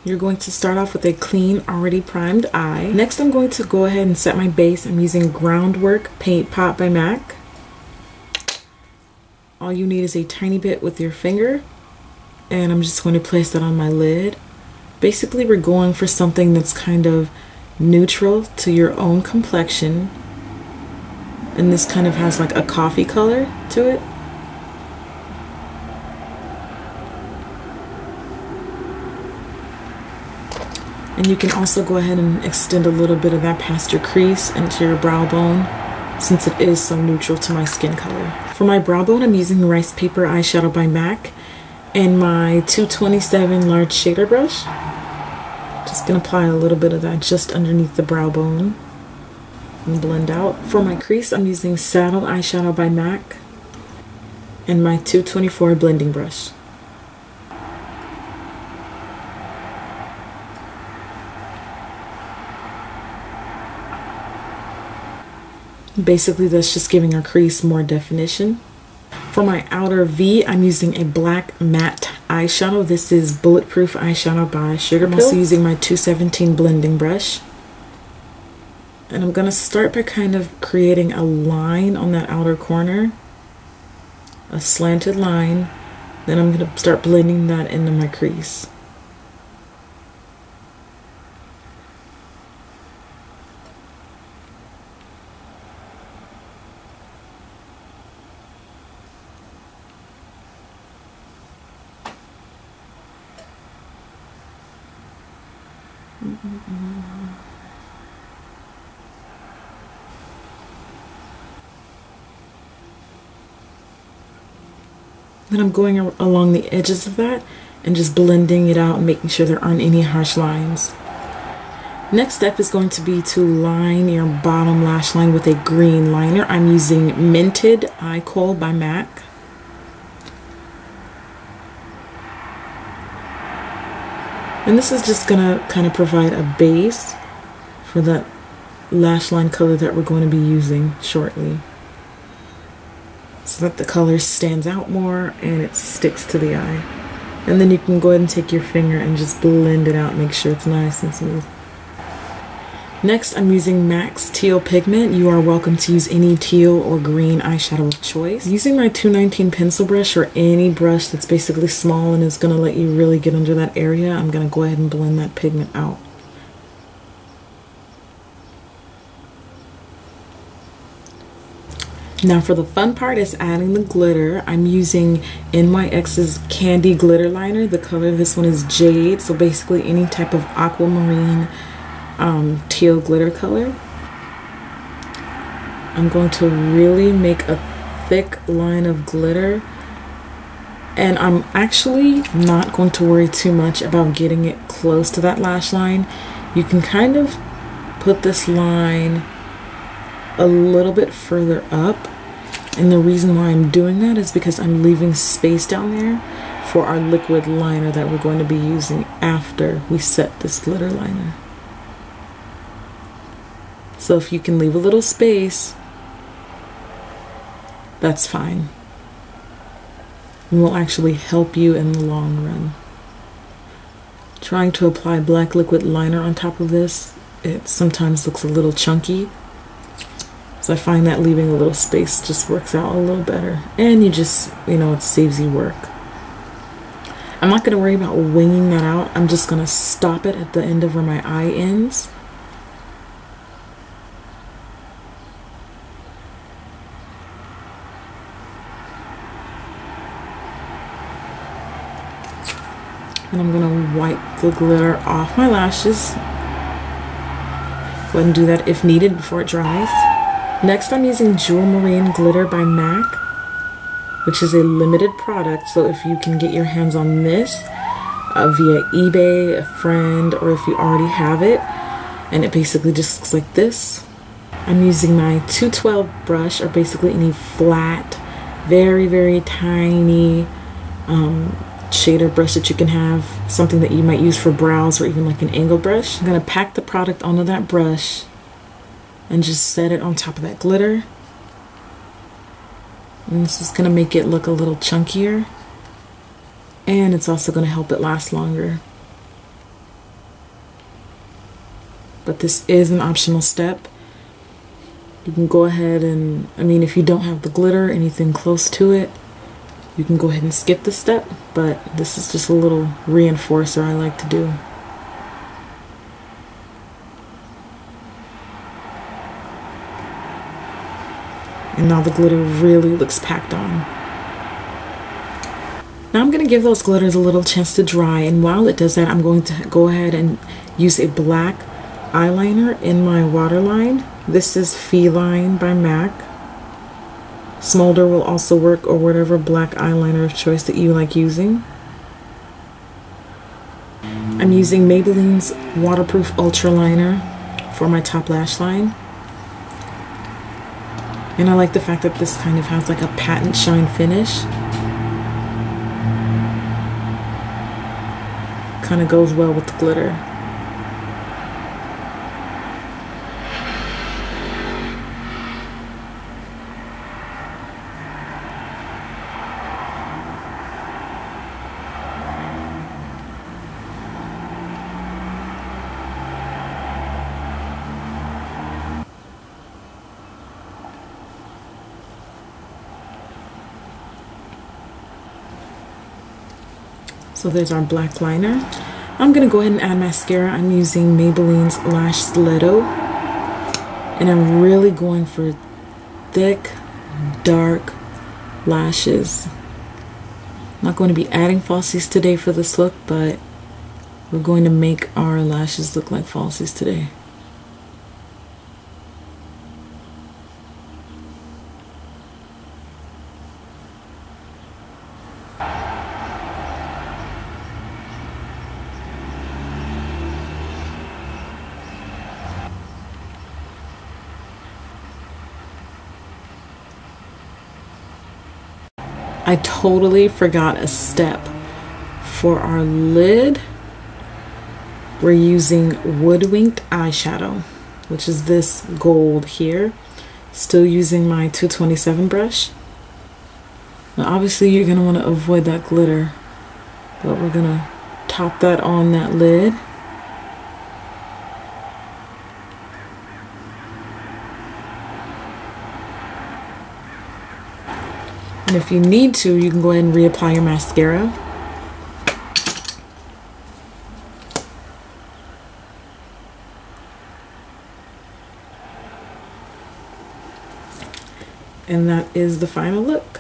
You're going to start off with a clean, already primed eye. Next, I'm going to go ahead and set my base. I'm using Groundwork Paintpot by MAC. All you need is a tiny bit with your finger, and I'm just going to place that on my lid. Basically, we're going for something that's kind of neutral to your own complexion, and this kind of has like a coffee color to it. And you can also go ahead and extend a little bit of that past your crease into your brow bone, since it is so neutral to my skin color. For my brow bone, I'm using Ricepaper eyeshadow by MAC and my 227 large shader brush. Just gonna apply a little bit of that just underneath the brow bone and blend out. For my crease, I'm using Saddle eyeshadow by MAC and my 224 blending brush. Basically, that's just giving our crease more definition. For my outer V, I'm using a black matte eyeshadow. This is Bulletproof eyeshadow by Sugarpill. I'm also using my 217 blending brush. And I'm going to start by kind of creating a line on that outer corner. A slanted line. Then I'm going to start blending that into my crease. Then I'm going along the edges of that and just blending it out and making sure there aren't any harsh lines. Next step is going to be to line your bottom lash line with a green liner. I'm using Minted Eye Kohl by MAC. And this is just gonna kind of provide a base for that lash line color that we're going to be using shortly, so that the color stands out more and it sticks to the eye. And then you can go ahead and take your finger and just blend it out, make sure it's nice and smooth. Next, I'm using MAC's teal pigment. You are welcome to use any teal or green eyeshadow of choice. Using my 219 pencil brush or any brush that's basically small and is going to let you really get under that area, I'm going to go ahead and blend that pigment out. Now for the fun part is adding the glitter. I'm using NYX's Candy Glitter Liner. The color of this one is Jade, so basically any type of aquamarine teal glitter color. I'm going to really make a thick line of glitter, and I'm actually not going to worry too much about getting it close to that lash line. You can kind of put this line a little bit further up, and the reason why I'm doing that is because I'm leaving space down there for our liquid liner that we're going to be using after we set this glitter liner. So if you can leave a little space, that's fine. It will actually help you in the long run. Trying to apply black liquid liner on top of this, it sometimes looks a little chunky. So I find that leaving a little space just works out a little better. And you just, it saves you work. I'm not going to worry about winging that out. I'm just going to stop it at the end of where my eye ends. And I'm going to wipe the glitter off my lashes. Go ahead and do that if needed before it dries. Next, I'm using Jewel Marine Glitter by MAC, which is a limited product. So if you can get your hands on this via eBay, a friend, or if you already have it, and it basically just looks like this. I'm using my 212 brush, or basically any flat, very, very tiny shader brush that you can have, something that you might use for brows or even like an angle brush. I'm going to pack the product onto that brush and just set it on top of that glitter. And this is going to make it look a little chunkier, and it's also going to help it last longer. but this is an optional step. You can go ahead and, I mean, if you don't have the glitter, anything close to it, you can go ahead and skip the step, but this is just a little reinforcer I like to do. And now the glitter really looks packed on. Now I'm going to give those glitters a little chance to dry, and while it does that, I'm going to go ahead and use a black eyeliner in my waterline. This is Feline by MAC. Smolder will also work, or whatever black eyeliner of choice that you like using. I'm using Maybelline's Waterproof Ultra Liner for my top lash line. And I like the fact that this kind of has like a patent shine finish. Kind of goes well with the glitter. So there's our black liner. I'm gonna go ahead and add mascara. I'm using Maybelline's Lash Stiletto, and I'm really going for thick, dark lashes. I'm not going to be adding falsies today for this look, but we're going to make our lashes look like falsies today. I totally forgot a step. For our lid, we're using Woodwinked eyeshadow, which is this gold here. Still using my 227 brush. Now obviously you're going to want to avoid that glitter, but we're going to top that on that lid. And if you need to, you can go ahead and reapply your mascara. And that is the final look.